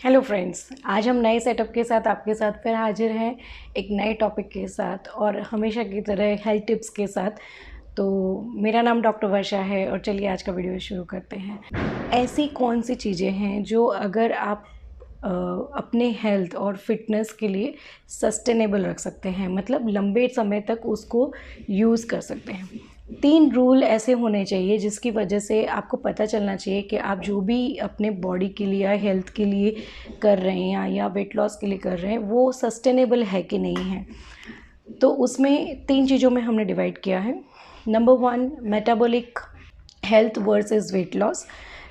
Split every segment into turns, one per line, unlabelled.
Hello friends, आज हम नए सेटअप के साथ आपके साथ फिर हाजिर हैं एक नए टॉपिक के साथ और हमेशा की तरह हेल्थ टिप्स के साथ। तो मेरा नाम डॉक्टर वर्षा है और चलिए आज का वीडियो शुरू करते हैं। ऐसी कौन सी चीज़ें हैं जो अगर आप अपने हेल्थ और फिटनेस के लिए सस्टेनेबल रख सकते हैं, मतलब लंबे समय तक उसको यूज़ कर सकते हैं। 3 रूल ऐसे होने चाहिए जिसकी वजह से आपको पता चलना चाहिए कि आप जो भी अपने बॉडी के लिए या हेल्थ के लिए कर रहे हैं या वेट लॉस के लिए कर रहे हैं वो सस्टेनेबल है कि नहीं है। तो उसमें 3 चीज़ों में हमने डिवाइड किया है। Number 1 metabolic health versus weight loss,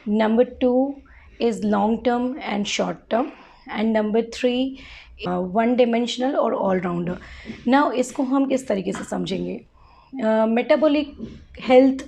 number 2 is long term and short term, and number 3 one dimensional और ऑलराउंडर। नाउ इसको हम किस तरीके से समझेंगे। मेटाबॉलिक हेल्थ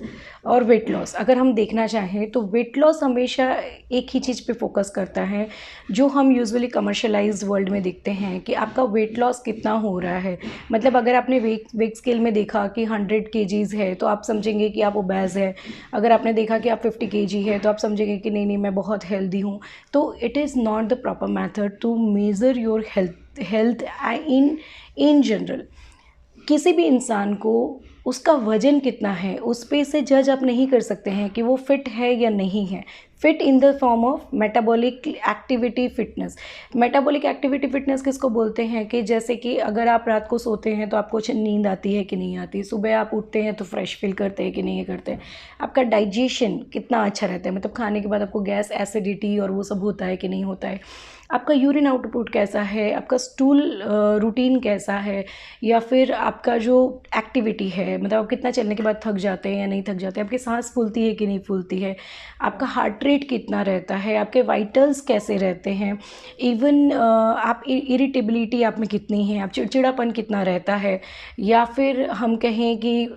और वेट लॉस अगर हम देखना चाहें तो वेट लॉस हमेशा एक ही चीज़ पे फोकस करता है जो हम यूजुअली कमर्शलाइज्ड वर्ल्ड में देखते हैं कि आपका वेट लॉस कितना हो रहा है। मतलब अगर आपने वेट स्केल में देखा कि 100 kgs है तो आप समझेंगे कि आप ओबेस है। अगर आपने देखा कि आप 50 kg है तो आप समझेंगे कि नहीं मैं बहुत हेल्दी हूँ। तो it is not the proper method to measure your health in general. किसी भी इंसान को उसका वज़न कितना है उस पे से जज आप नहीं कर सकते हैं कि वो फिट है या नहीं है। Fit in the form of metabolic activity fitness. Metabolic activity fitness किसको बोलते हैं कि जैसे कि अगर आप रात को सोते हैं तो आपको नींद आती है कि नहीं आती, सुबह आप उठते हैं तो फ्रेश फील करते हैं कि नहीं करते, आपका डाइजेशन कितना अच्छा रहता है, मतलब खाने के बाद आपको गैस एसिडिटी और वो सब होता है कि नहीं होता है, आपका यूरिन आउटपुट कैसा है, आपका स्टूल रूटीन कैसा है, या फिर आपका जो एक्टिविटी है, मतलब आप कितना चलने के बाद थक जाते हैं या नहीं थक जाते, आपकी सांस फूलती है कि नहीं फूलती है, आपका हार्ट रेट कितना रहता है, आपके वाइटल्स कैसे रहते हैं, इवन आप इरिटेबिलिटी आप में कितनी है, आप चिड़चिड़ापन कितना रहता है, या फिर हम कहें कि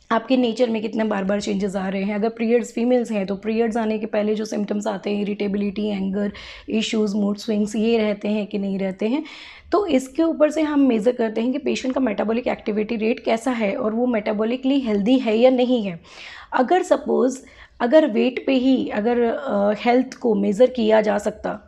आपके नेचर में कितने बार बार चेंजेस आ रहे हैं। अगर पीरियड्स फीमेल्स हैं तो पीरियड्स आने के पहले जो सिम्टम्स आते हैं, irritability, anger issues, mood swings, ये रहते हैं कि नहीं रहते हैं। तो इसके ऊपर से हम मेज़र करते हैं कि पेशेंट का मेटाबॉलिक एक्टिविटी रेट कैसा है और वो मेटाबॉलिकली हेल्दी है या नहीं है। अगर सपोज़ अगर वेट पे ही अगर हेल्थ को मेज़र किया जा सकता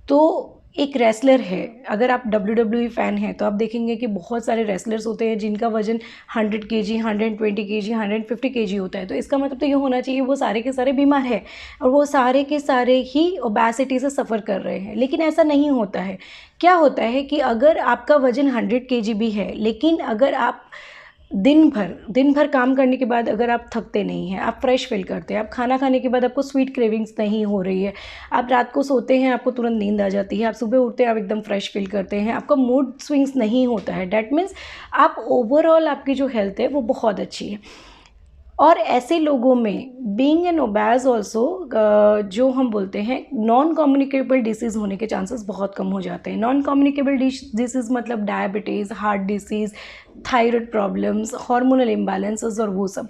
तो एक रेसलर है, अगर आप WWE फ़ैन हैं तो आप देखेंगे कि बहुत सारे रेसलर्स होते हैं जिनका वज़न 100 kg, 120 kg, 150 kg होता है। तो इसका मतलब तो ये होना चाहिए वो सारे के सारे बीमार हैं और वो सारे के सारे ही ओबेसिटी से सफ़र कर रहे हैं, लेकिन ऐसा नहीं होता है। क्या होता है कि अगर आपका वज़न 100 kg भी है लेकिन अगर आप दिन भर काम करने के बाद अगर आप थकते नहीं हैं, आप फ्रेश फील करते हैं, आप खाना खाने के बाद आपको स्वीट क्रेविंग्स नहीं हो रही है, आप रात को सोते हैं आपको तुरंत नींद आ जाती है, आप सुबह उठते हैं आप एकदम फ्रेश फील करते हैं, आपका मूड स्विंग्स नहीं होता है, डैट मीन्स आप ओवरऑल आपकी जो हेल्थ है वो बहुत अच्छी है। और ऐसे लोगों में बीइंग एन ओबेस ऑल्सो जो हम बोलते हैं नॉन कम्युनिकेबल डिसीज़ होने के चांसेस बहुत कम हो जाते हैं। नॉन कम्युनिकेबल डिसीज़ मतलब diabetes, heart disease, thyroid problems, hormonal imbalances और वो सब।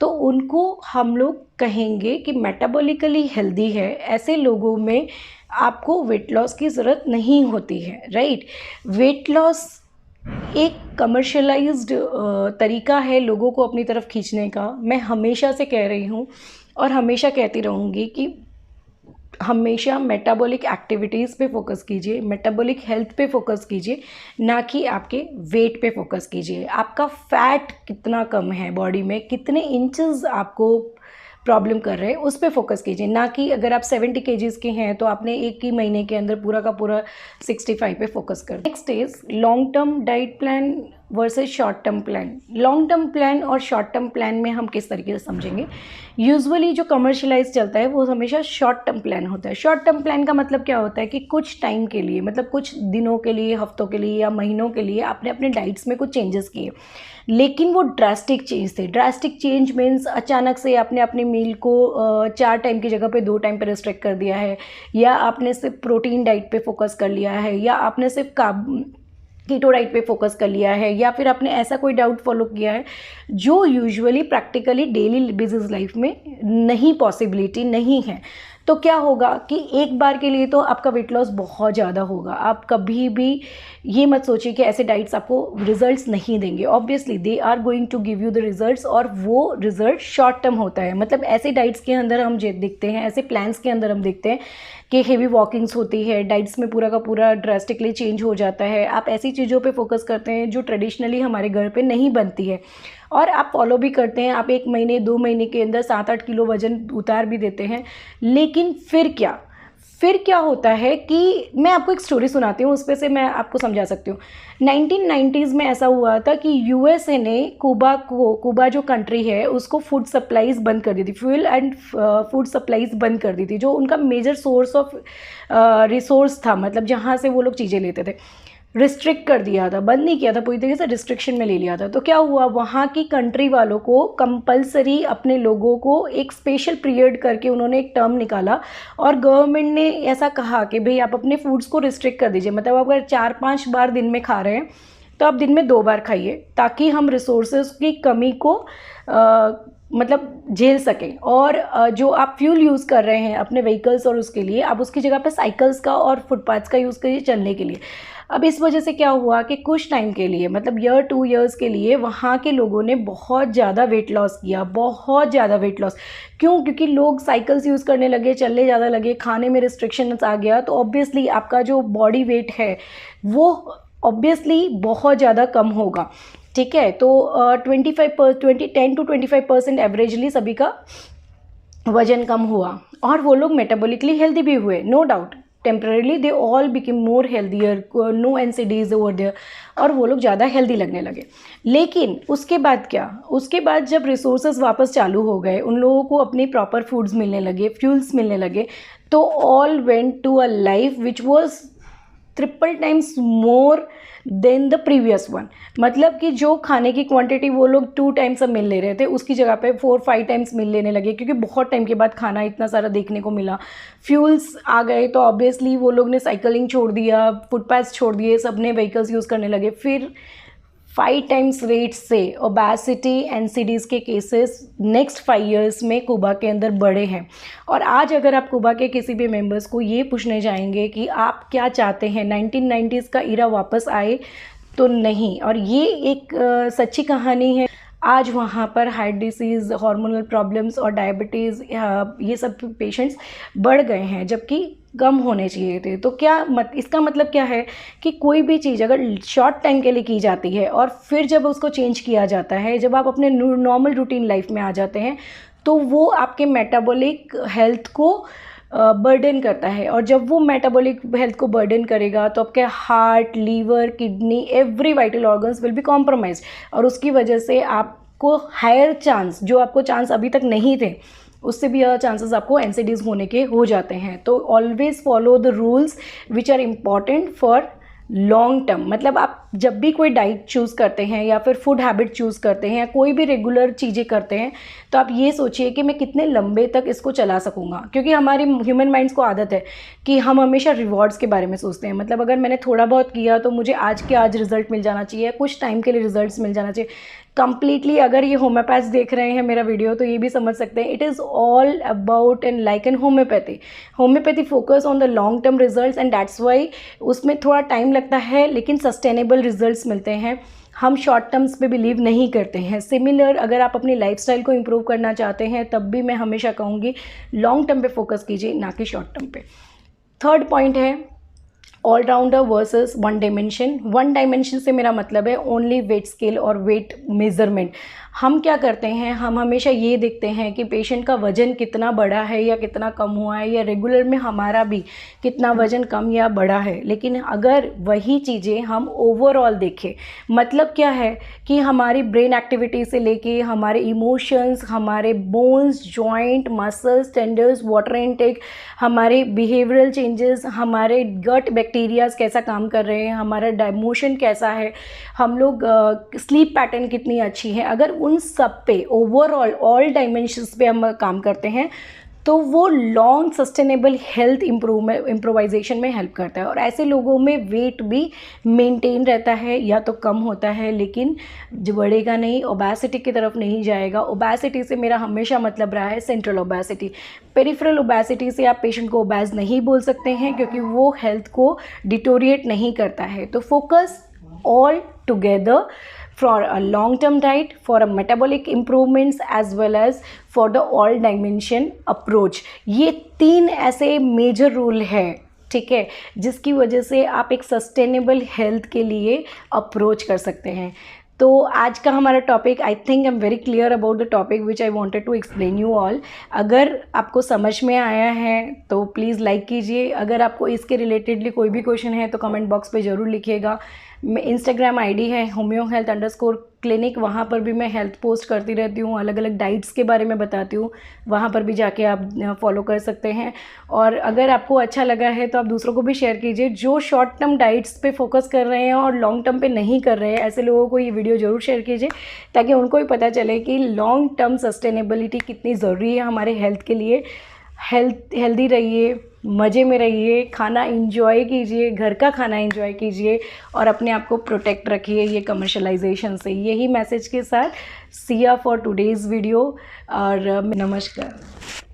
तो उनको हम लोग कहेंगे कि मेटाबॉलिकली हेल्दी है। ऐसे लोगों में आपको वेट लॉस की ज़रूरत नहीं होती है, राइट। वेट लॉस एक कमर्शलाइज्ड तरीका है लोगों को अपनी तरफ खींचने का। मैं हमेशा से कह रही हूँ और हमेशा कहती रहूँगी कि हमेशा मेटाबॉलिक एक्टिविटीज़ पे फोकस कीजिए, मेटाबॉलिक हेल्थ पे फोकस कीजिए, ना कि आपके वेट पे फोकस कीजिए। आपका फैट कितना कम है बॉडी में, कितने इंचेस आपको प्रॉब्लम कर रहे हैं उस पे फोकस कीजिए, ना कि अगर आप 70 kgs के हैं तो आपने एक ही महीने के अंदर पूरा का पूरा 65 पे फोकस कर। Next is long term diet plan versus short term plan. Long term plan और शॉर्ट टर्म प्लान में हम किस तरीके से समझेंगे। यूजुअली जो कमर्शलाइज चलता है वो हमेशा शॉर्ट टर्म प्लान होता है। शॉर्ट टर्म प्लान का मतलब क्या होता है कि कुछ टाइम के लिए, मतलब कुछ दिनों के लिए, हफ्तों के लिए या महीनों के लिए आपने अपने डाइट्स में कुछ चेंजेस किए, लेकिन वो ड्रास्टिक चेंज थे। ड्रास्टिक चेंज मीन्स अचानक से आपने अपने मील को 4 टाइम की जगह पे 2 टाइम पे रिस्ट्रिक्ट कर दिया है, या आपने सिर्फ प्रोटीन डाइट पे फोकस कर लिया है, या आपने सिर्फ कीटो डाइट पे फोकस कर लिया है, या फिर आपने ऐसा कोई डाउट फॉलो किया है जो usually practically daily business life में नहीं, पॉसिबिलिटी नहीं है। तो क्या होगा कि एक बार के लिए तो आपका वेट लॉस बहुत ज़्यादा होगा। आप कभी भी ये मत सोचिए कि ऐसे डाइट्स आपको रिजल्ट्स नहीं देंगे। Obviously they are going to give you the results, और वो रिजल्ट शॉर्ट टर्म होता है। मतलब ऐसे डाइट्स के अंदर हम देखते हैं, ऐसे प्लान्स के अंदर हम देखते हैं कि हेवी वॉकिंग्स होती है, डाइट्स में पूरा का पूरा ड्रास्टिकली चेंज हो जाता है। आप ऐसी चीज़ों पे फोकस करते हैं जो ट्रेडिशनली हमारे घर पे नहीं बनती है, और आप फॉलो भी करते हैं। आप 1 महीने 2 महीने के अंदर 7-8 किलो वज़न उतार भी देते हैं। लेकिन फिर क्या होता है कि मैं आपको एक स्टोरी सुनाती हूँ, उस पे से मैं आपको समझा सकती हूँ। 1990s में ऐसा हुआ था कि यूएसए ने कुबा जो कंट्री है उसको फूड सप्लाईज बंद कर दी थी, फ्यूल एंड फूड सप्लाईज बंद कर दी थी, जो उनका मेजर सोर्स ऑफ रिसोर्स था, मतलब जहाँ से वो लोग चीज़ें लेते थे। रिस्ट्रिक्ट कर दिया था, बंद नहीं किया था, पूरी तरीके से रिस्ट्रिक्शन में ले लिया था। तो क्या हुआ, वहाँ की कंट्री वालों को कंपलसरी अपने लोगों को एक स्पेशल पीरियड करके उन्होंने एक टर्म निकाला, और गवर्नमेंट ने ऐसा कहा कि भाई आप अपने फूड्स को रिस्ट्रिक्ट कर दीजिए। मतलब अगर 4-5 बार दिन में खा रहे हैं तो आप दिन में 2 बार खाइए, ताकि हम रिसोर्सेज की कमी को मतलब झेल सकें। और जो आप फ्यूल यूज़ कर रहे हैं अपने व्हीकल्स और उसके लिए, आप उसकी जगह पे साइकिल्स का और फुटपाथ्स का यूज़ करिए चलने के लिए। अब इस वजह से क्या हुआ कि कुछ टाइम के लिए, मतलब 1-2 ईयर्स के लिए, वहाँ के लोगों ने बहुत ज़्यादा वेट लॉस किया, बहुत ज़्यादा वेट लॉस। क्यों? क्योंकि लोग साइकिल्स यूज़ करने लगे, चलने ज़्यादा लगे, खाने में रिस्ट्रिक्शंस आ गया, तो ऑब्वियसली आपका जो बॉडी वेट है वो ऑब्वियसली बहुत ज़्यादा कम होगा। ठीक है, तो 10 to 25% एवरेजली सभी का वजन कम हुआ, और वो लोग मेटाबॉलिकली हेल्दी भी हुए, no doubt. Temporarily they all became more healthier, no NCDs over there, और वो लोग ज़्यादा हेल्दी लगने लगे। लेकिन उसके बाद क्या, उसके बाद जब रिसोर्सेज वापस चालू हो गए, उन लोगों को अपनी प्रॉपर फूड्स मिलने लगे, फ्यूल्स मिलने लगे, तो all went to a life which was 3 times more than the previous one. मतलब कि जो खाने की क्वांटिटी वो लोग 2 times अब मिल ले रहे थे, उसकी जगह पे 4-5 times मिल लेने लगे, क्योंकि बहुत टाइम के बाद खाना इतना सारा देखने को मिला, फ्यूल्स आ गए। तो ऑब्वियसली वो लोग ने साइकिलिंग छोड़ दिया, फुटपाथ छोड़ दिए, सब ने व्हीकल्स यूज़ करने लगे। फिर 5 times रेट से ओबेसिटी NCDs के केसेस नेक्स्ट 5 years में कुबा के अंदर बढ़े हैं। और आज अगर आप कुबा के किसी भी मेंबर्स को ये पूछने जाएंगे कि आप क्या चाहते हैं, 1990s का इरा वापस आए, तो नहीं। और ये एक सच्ची कहानी है। आज वहाँ पर हार्ट डिसीज़, हार्मोनल प्रॉब्लम्स और डायबिटीज़, ये सब पेशेंट्स बढ़ गए हैं, जबकि कम होने चाहिए थे। तो इसका मतलब क्या है कि कोई भी चीज़ अगर शॉर्ट टाइम के लिए की जाती है और फिर जब उसको चेंज किया जाता है, जब आप अपने नॉर्मल रूटीन लाइफ में आ जाते हैं, तो वो आपके मेटाबॉलिक हेल्थ को बर्डन करता है। और जब वो मेटाबॉलिक हेल्थ को बर्डन करेगा तो आपके heart, liver, kidney, every vital organs will be compromise, और उसकी वजह से आपको हायर चांस, जो आपको चांस अभी तक नहीं थे, उससे भी ज़्यादा चांसेस आपको NCDs होने के हो जाते हैं। तो always follow the rules which are important for long term. मतलब आप जब भी कोई डाइट चूज़ करते हैं या फिर फूड हैबिट चूज़ करते हैं या कोई भी रेगुलर चीज़ें करते हैं, तो आप ये सोचिए कि मैं कितने लंबे तक इसको चला सकूँगा। क्योंकि हमारी ह्यूमन माइंड्स को आदत है कि हम हमेशा रिवॉर्ड्स के बारे में सोचते हैं। मतलब अगर मैंने थोड़ा बहुत किया तो मुझे आज के आज रिजल्ट मिल जाना चाहिए, कुछ टाइम के लिए रिजल्ट्स मिल जाना चाहिए। कंप्लीटली अगर ये होम्योपैथ्स देख रहे हैं मेरा वीडियो, तो ये भी समझ सकते हैं, it is all about and like an homeopathy focus on the long term results, and that's why उसमें थोड़ा टाइम लगता है, लेकिन सस्टेनेबल रिजल्ट्स मिलते हैं। हम शॉर्ट टर्म्स पे बिलीव नहीं करते हैं। सिमिलर अगर आप अपनी लाइफस्टाइल को इम्प्रूव करना चाहते हैं, तब भी मैं हमेशा कहूँगी लॉन्ग टर्म पे फोकस कीजिए, ना कि शॉर्ट टर्म पे। थर्ड पॉइंट है ऑलराउंडर वर्सेस वन डायमेंशन से मेरा मतलब है ओनली वेट स्केल और वेट मेज़रमेंट। हम क्या करते हैं, हम हमेशा ये देखते हैं कि पेशेंट का वज़न कितना बढ़ा है या कितना कम हुआ है, या रेगुलर में हमारा भी कितना वज़न कम या बढ़ा है। लेकिन अगर वही चीज़ें हम ओवरऑल देखें, मतलब क्या है कि हमारी ब्रेन एक्टिविटी से लेके हमारे इमोशंस, हमारे bones, joint, muscles, tenders, water intake, हमारे बिहेवियरल चेंजेस, हमारे गट बैक्टीरियाज कैसा काम कर रहे हैं, हमारा डाइमोशन कैसा है, हम लोग स्लीप पैटर्न कितनी अच्छी है, अगर उन सब पे ओवरऑल ऑल डायमेंशंस पे हम काम करते हैं, तो वो लॉन्ग सस्टेनेबल हेल्थ इम्प्रोवाइजेशन में हेल्प करता है। और ऐसे लोगों में वेट भी मेंटेन रहता है या तो कम होता है, लेकिन जो बढ़ेगा नहीं, ओबेसिटी की तरफ नहीं जाएगा। ओबेसिटी से मेरा हमेशा मतलब रहा है सेंट्रल ओबेसिटी। पेरिफेरल ओबेसिटी से आप पेशेंट को ओबेस नहीं बोल सकते हैं, क्योंकि वो हेल्थ को डिटोरिएट नहीं करता है। तो focus all together for a long term diet, for a metabolic improvements as well as for the all dimension approach। ये 3 ऐसे मेजर रूल है, ठीक है, जिसकी वजह से आप एक सस्टेनेबल हेल्थ के लिए अप्रोच कर सकते हैं। तो आज का हमारा topic, I think I am very clear about the topic which I wanted to explain you all. अगर आपको समझ में आया है तो प्लीज़ लाइक कीजिए। अगर आपको इसके रिलेटेडली कोई भी क्वेश्चन है तो कमेंट बॉक्स पे ज़रूर लिखिएगा। इंस्टाग्राम आईडी है homeohealth_clinic, वहाँ पर भी मैं हेल्थ पोस्ट करती रहती हूँ, अलग अलग डाइट्स के बारे में बताती हूँ, वहाँ पर भी जाके आप फॉलो कर सकते हैं। और अगर आपको अच्छा लगा है तो आप दूसरों को भी शेयर कीजिए। जो शॉर्ट टर्म डाइट्स पे फोकस कर रहे हैं और लॉन्ग टर्म पे नहीं कर रहे हैं, ऐसे लोगों को ये वीडियो ज़रूर शेयर कीजिए, ताकि उनको भी पता चले कि लॉन्ग टर्म सस्टेनेबिलिटी कितनी ज़रूरी है हमारे हेल्थ के लिए। हेल्दी रहिए, मज़े में रहिए, खाना इंजॉय कीजिए, घर का खाना इंजॉय कीजिए और अपने आप को प्रोटेक्ट रखिए ये कमर्शलाइजेशन से। यही मैसेज के साथ सी या फॉर टुडेज़ वीडियो और नमस्कार।